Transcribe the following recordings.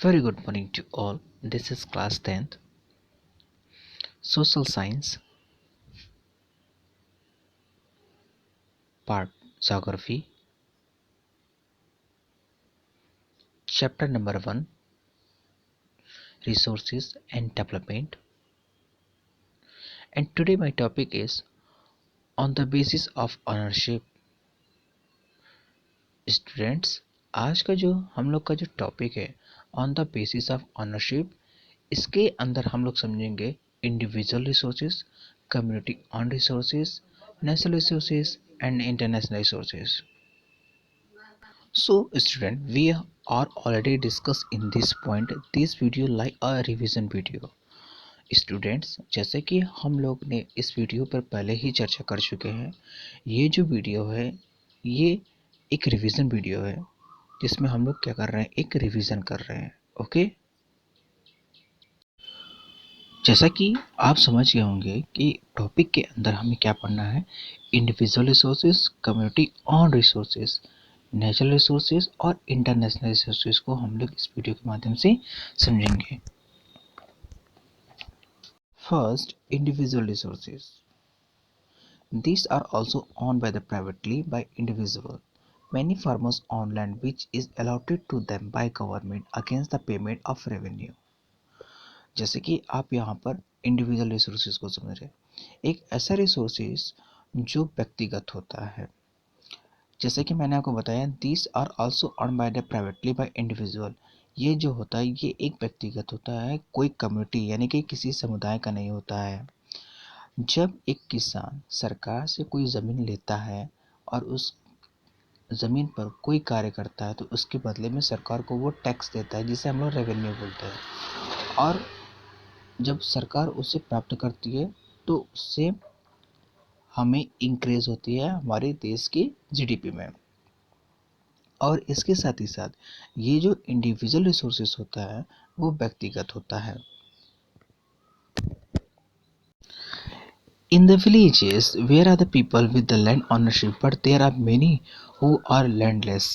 Very good morning to all. This is class 10th, Social Science, part Geography, chapter number 1, Resources and Development. And today my topic is on the basis of ownership. Students, आज का जो हम लोग का जो topic है on the basis of ownership, इसके अंदर हम लोग समझेंगे individual resources, community on resources, national resources and international resources. So student, we are already discussed in this point. This video like a revision video. Students, जैसे कि हम लोग ने इस वीडियो पर पहले ही चर्चा कर चुके हैं, ये जो वीडियो है ये एक रिवीजन वीडियो है जिसमें हम लोग क्या कर रहे हैं, एक रिवीजन कर रहे हैं. ओके, जैसा कि आप समझ गए होंगे कि टॉपिक के अंदर हमें क्या पढ़ना है, individual resources, community on resources, natural resources और इंटरनेशनल रिसोर्सेज को हम लोग इस वीडियो के माध्यम से समझेंगे. First, individual resources. These are also owned by the privately by individual. Many farmers own land which is allotted to them by government against the payment of revenue. जैसे कि आप यहाँ पर इंडिविजुअल रिसोर्सेज को समझ रहे हैं, एक ऐसा रिसोर्सेज जो व्यक्तिगत होता है. जैसे कि मैंने आपको बताया, this are also earn by the privately by individual. ये जो होता है ये एक व्यक्तिगत होता है, कोई कम्युनिटी यानी कि किसी समुदाय का नहीं होता है. जब एक किसान सरकार से कोई ज़मीन लेता है और उस ज़मीन पर कोई कार्य करता है तो उसके बदले में सरकार को वो टैक्स देता है जिसे हम लोग रेवेन्यू बोलते हैं. और जब सरकार उसे प्राप्त करती है तो उससे हमें इंक्रीज होती है हमारे देश की जीडीपी में. और इसके साथ ही साथ ये जो इंडिविजुअल रिसोर्सेस होता है वो व्यक्तिगत होता है. In the villages, where are the people with the land ownership, but there are many who are landless.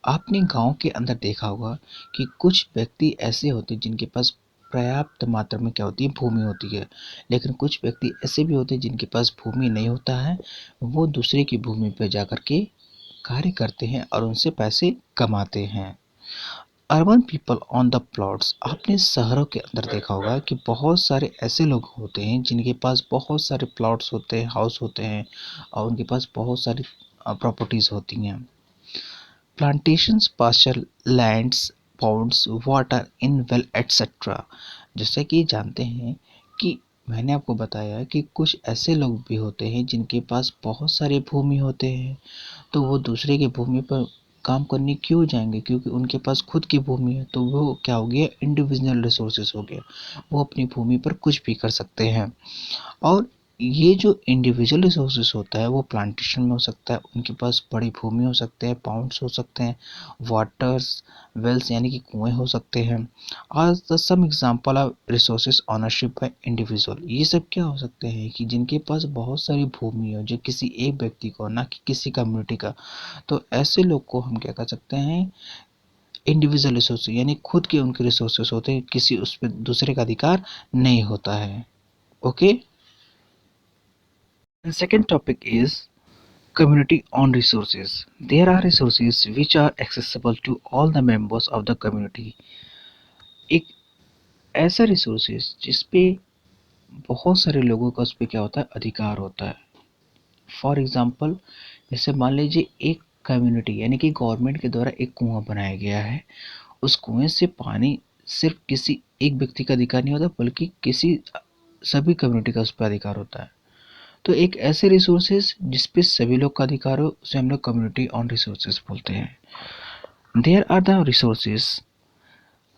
आपने गांव के अंदर देखा होगा कि कुछ व्यक्ति ऐसे होते हैं जिनके पास पर्याप्त मात्रा में क्या होती है, भूमि होती है, लेकिन कुछ व्यक्ति ऐसे भी होते हैं जिनके पास भूमि नहीं होता है, वो दूसरे की भूमि पर जाकर के कार्य करते हैं और उनसे पैसे कमाते हैं. Urban people on the plots. आपने शहरों के अंदर देखा होगा कि बहुत सारे ऐसे लोग होते हैं जिनके पास बहुत सारे प्लॉट्स होते हैं, हाउस होते हैं और उनके पास बहुत सारी प्रॉपर्टीज होती हैं. Plantations, pasture lands, ponds, water in well etcetera. जैसे कि जानते हैं कि मैंने आपको बताया कि कुछ ऐसे लोग भी होते हैं जिनके पास बहुत सारे भूमि होते हैं, तो वो दूसरे की भूमि पर काम करने क्यों जाएंगे, क्योंकि उनके पास खुद की भूमि है. तो वो क्या हो गया, इंडिविजुअल रिसोर्सेज हो गया, वो अपनी भूमि पर कुछ भी कर सकते हैं. और ये जो इंडिविजुअल रिसोर्सेज होता है वो प्लांटेशन में हो सकता है, उनके पास बड़ी भूमि हो सकते हैं, पाउंड्स हो सकते हैं, वाटर्स वेल्स यानी कि कुएं हो सकते हैं. और the some example of resources ownership by individual, ये सब क्या हो सकते हैं कि जिनके पास बहुत सारी भूमि हो जो किसी एक व्यक्ति को, ना कि किसी कम्युनिटी का. तो ऐसे लोग को हम क्या कर सकते हैं, इंडिविजुअल रिसोर्सेज यानी खुद के उनके रिसोर्सेज होते हैं, किसी उस पर दूसरे का अधिकार नहीं होता है. Okay. And second topic is community owned resources. There are resources which are accessible to all the members of the community. एक ऐसा रिसोर्सेज जिस पे बहुत सारे लोगों का उस पर क्या होता है, अधिकार होता है. फॉर एग्जाम्पल, जैसे मान लीजिए एक कम्युनिटी यानी कि गवर्नमेंट के द्वारा एक कुआं बनाया गया है, उस कुएं से पानी सिर्फ किसी एक व्यक्ति का अधिकार नहीं होता बल्कि किसी सभी कम्युनिटी का उस पर अधिकार होता है. तो एक ऐसे रिसोर्सेज जिस पे सभी लोग का अधिकार हो उसे हम लोग कम्युनिटी ऑन रिसोर्सेज बोलते हैं. There are the resources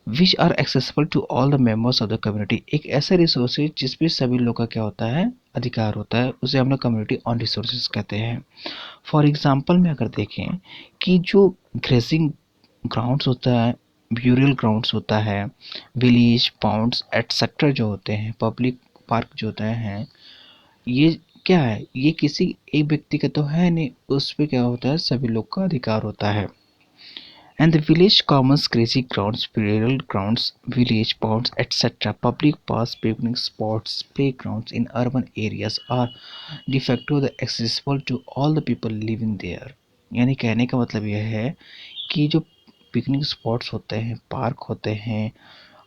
which are accessible to all the members of the community. एक ऐसा रिसोर्सेज जिस पे सभी लोग का क्या होता है, अधिकार होता है, उसे हम लोग कम्युनिटी ऑन रिसोर्सेज कहते हैं. फॉर एग्जाम्पल में अगर देखें कि जो ग्रेसिंग ग्राउंड्स होता है, ब्यूरियल ग्राउंड्स होता है, विलेज पाउंड्स एटसेट्रा जो होते हैं, पब्लिक पार्क जो होते हैं, ये क्या है, ये किसी एक व्यक्ति का तो है नहीं, उस पे क्या होता है, सभी लोग का अधिकार होता है. And the village commons, crazy grounds, burial grounds, village ponds, etc. Public parks, picnic spots, playgrounds in urban areas are de facto the accessible to all the people living there. यानी कहने का मतलब यह है कि जो पिकनिक स्पॉट्स होते हैं, पार्क होते हैं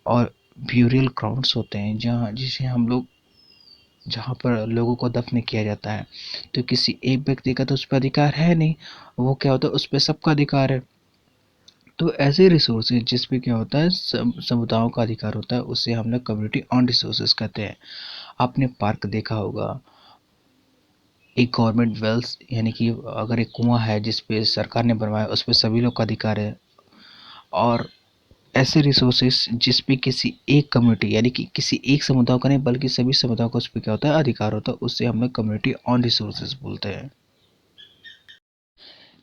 और ब्यूरियल ग्राउंड्स होते हैं, जहाँ पर लोगों को दफन किया जाता है, तो किसी एक व्यक्ति का तो उस पर अधिकार है नहीं, वो क्या होता है, उस पर सबका अधिकार है। तो ऐसे रिसोर्सेज जिस पे क्या होता है, समुदायों का अधिकार होता है, उसे हम लोग कम्युनिटी ऑन रिसोर्सेज कहते हैं। आपने पार्क देखा होगा, एक गवर्नमेंट वेल्स, यानी कि अगर एक कुआं है जिस पे सरकार ने बनवाया, उस पे सभी लोग का अधिकार है। और ऐसे रिसोर्सेज जिस पे किसी एक कम्युनिटी, यानी कि किसी एक समुदाय का नहीं बल्कि सभी समुदायों का उस पर क्या होता है, अधिकार होता है, उससे हम लोग कम्युनिटी ऑन रिसोर्सेज बोलते हैं।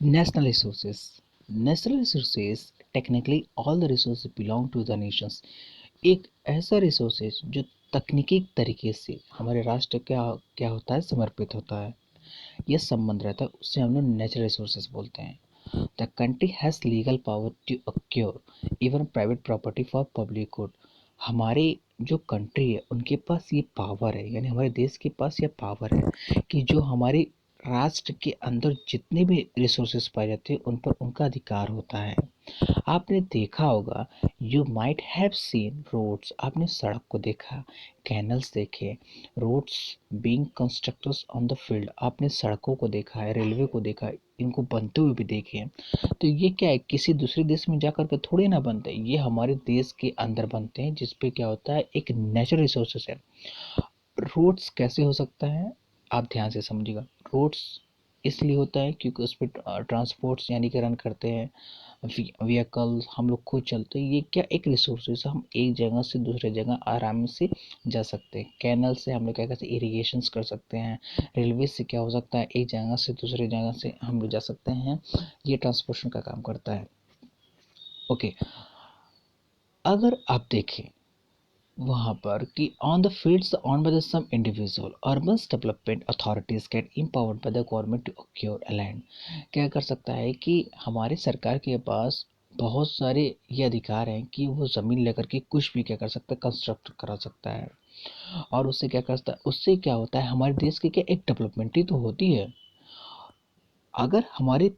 National resources. National resources technically all the resources belong to the nations. एक ऐसा रिसोर्सेज जो तकनीकी तरीके से हमारे राष्ट्र क्या क्या होता है, समर्पित होता है, यह संबंध रहता है, उससे हम लोग नेचुरल रिसोर्सेज बोलते हैं। The country has legal power to acquire even private property for public good. हमारी जो कंट्री है उनके पास ये पावर है, यानी हमारे देश के पास ये पावर है कि जो हमारे राष्ट्र के अंदर जितने भी रिसोर्सेज पाए जाते हैं उन पर उनका अधिकार होता है। आपने देखा होगा, you might have seen roads, आपने सड़क को देखा, कैनल्स देखे, roads being constructed on the field, आपने सड़कों को देखा है, रेलवे को देखा है, इनको बनते हुए भी देखे हैं। तो ये क्या है, किसी दूसरे देश में जाकर के थोड़े ना बनते हैं, ये हमारे देश के अंदर बनते हैं, जिसपे क्या होता है, एक नेचुरल रिसोर्सेस है। रोड्स कैसे हो सकता है, आप ध्यान से समझिएगा। रोड्स इसलिए होता है क्योंकि उस पर ट्रांसपोर्ट्स यानी कि रन करते हैं, व्हीकल हम लोग खुद चलते हैं। ये क्या एक रिसोर्सेज, हम एक जगह से दूसरे जगह आराम से जा सकते हैं। कैनल से हम लोग क्या करते हैं, इरिगेशंस कर सकते हैं। रेलवे से क्या हो सकता है, एक जगह से दूसरे जगह से हम लोग जा सकते हैं, ये ट्रांसपोर्टेशन का काम करता है। ओके, अगर आप देखें वहाँ पर कि on the fields on by the some individual urban development authorities get empowered by the government to acquire land. क्या कर सकता है कि हमारी सरकार के पास बहुत सारे ये अधिकार हैं कि वो ज़मीन लेकर के कुछ भी क्या कर सकता है, कंस्ट्रक्ट करा सकता है। और उससे क्या करता है, उससे क्या होता है, हमारे देश की क्या एक डेवलपमेंट ही तो होती है। अगर हमारे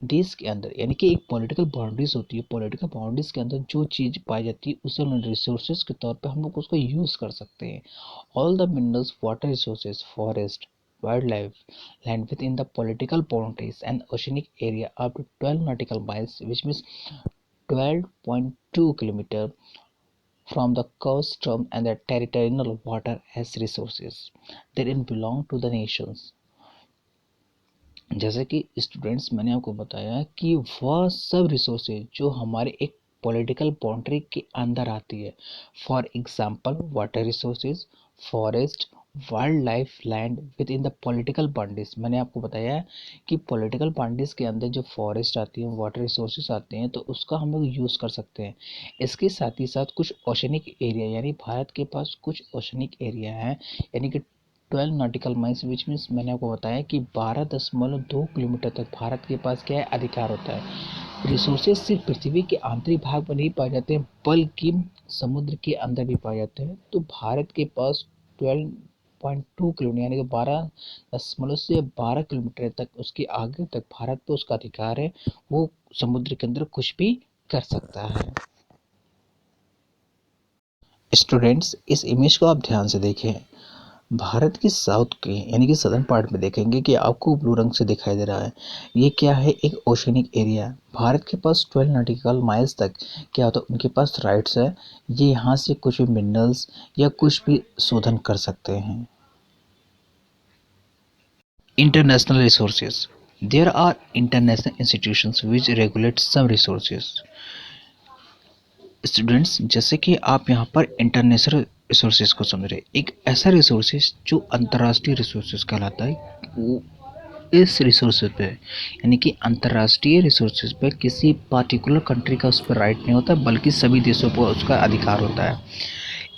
देश के अंदर यानी कि एक पॉलिटिकल बाउंड्रीज होती है, पॉलिटिकल बाउंड्रीज के अंदर जो चीज़ पाई जाती है उसे हम रिसोर्सेज के तौर पे हम लोग उसको यूज़ कर सकते हैं। All the minerals, water resources, forest, wildlife, land within the political boundaries and oceanic area up to 12 nautical miles, which means 12.2 kilometer from the coast term and the territorial water as resources therein belong to the nations। जैसे कि students, मैंने आपको बताया कि वह सब resources जो हमारे एक पॉलिटिकल बाउंड्री के अंदर आती है, for example water resources, forest, wildlife, land within the political boundaries. मैंने आपको बताया कि पॉलिटिकल बाउंड्रीज के अंदर जो फॉरेस्ट आती है, वाटर रिसोर्सेज आते हैं, तो उसका हम लोग यूज़ कर सकते हैं। इसके साथ ही साथ कुछ ओशनिक एरिया, यानी भारत के पास कुछ ओशनिक एरिया है, यानी कि 12 nautical miles, विच मीन्स मैंने आपको बताया कि 12.2 किलोमीटर तक भारत के पास क्या है, अधिकार होता है। रिसोर्सेज सिर्फ पृथ्वी के आंतरिक भाग में नहीं पाए जाते हैं बल्कि समुद्र के अंदर भी पाए जाते हैं। तो भारत के पास 12.2 किलोमीटर यानी कि 12.12 तक, उसके आगे तक भारत पे उसका अधिकार है, वो समुद्र के अंदर कुछ भी कर सकता है। स्टूडेंट्स, इस इमेज को आप ध्यान से देखें। भारत की साउथ के यानी कि सदर्न पार्ट में देखेंगे कि आपको ब्लू रंग से दिखाई दे रहा है, ये क्या है, एक ओशनिक एरिया। भारत के पास 12 नॉटिकल माइल्स तक क्या होता है, उनके पास राइट्स है, ये यहाँ से कुछ भी मिनरल्स या कुछ भी शोधन कर सकते हैं। International resources. There are international institutions which regulate some resources. Students, जैसे कि आप यहाँ पर इंटरनेशनल रिसोर्सेज को समझ रहे, एक ऐसा रिसोर्सेज जो अंतर्राष्ट्रीय रिसोर्सेज कहलाता है, वो इस रिसोर्सेज पे यानी कि अंतर्राष्ट्रीय रिसोर्सेज पे किसी पार्टिकुलर कंट्री का उस पर राइट नहीं होता बल्कि सभी देशों पर उसका अधिकार होता है।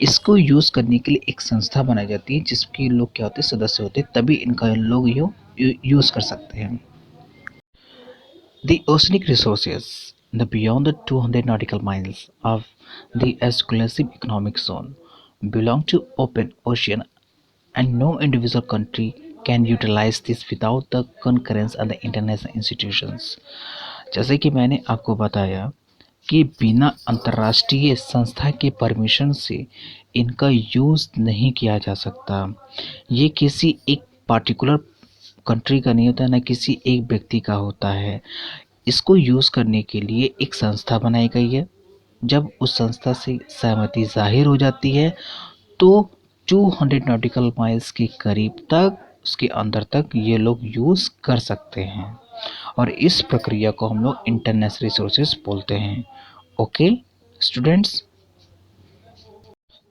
इसको यूज़ करने के लिए एक संस्था बनाई जाती है जिसके लोग क्या होते हैं, सदस्य होते हैं, तभी इनका लोग यूज़ कर सकते हैं। The oceanic resources. the beyond the 200 nautical miles of the exclusive economic zone belong to open ocean, and no individual country can utilize this without the concurrence of the international institutions. जैसे कि मैंने आपको बताया कि बिना अंतर्राष्ट्रीय संस्था के परमिशन से इनका यूज़ नहीं किया जा सकता। ये किसी एक पार्टिकुलर कंट्री का नहीं होता, ना किसी एक व्यक्ति का होता है। इसको यूज़ करने के लिए एक संस्था बनाई गई है। जब उस संस्था से सहमति ज़ाहिर हो जाती है तो 200 नॉटिकल माइल्स के करीब तक, उसके अंदर तक ये लोग यूज़ कर सकते हैं, और इस प्रक्रिया को हम लोग इंटरनेशनल रिसोर्सेज बोलते हैं। Okay students.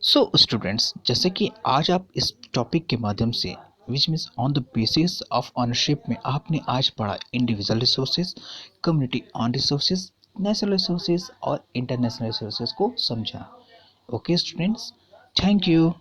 सो स्टूडेंट्स, जैसे कि आज आप इस टॉपिक के माध्यम से which means on the basis of ownership में आपने आज पढ़ा individual resources, community on resources, national resources और इंटरनेशनल रिसोर्सेज को समझा। Okay students, thank you.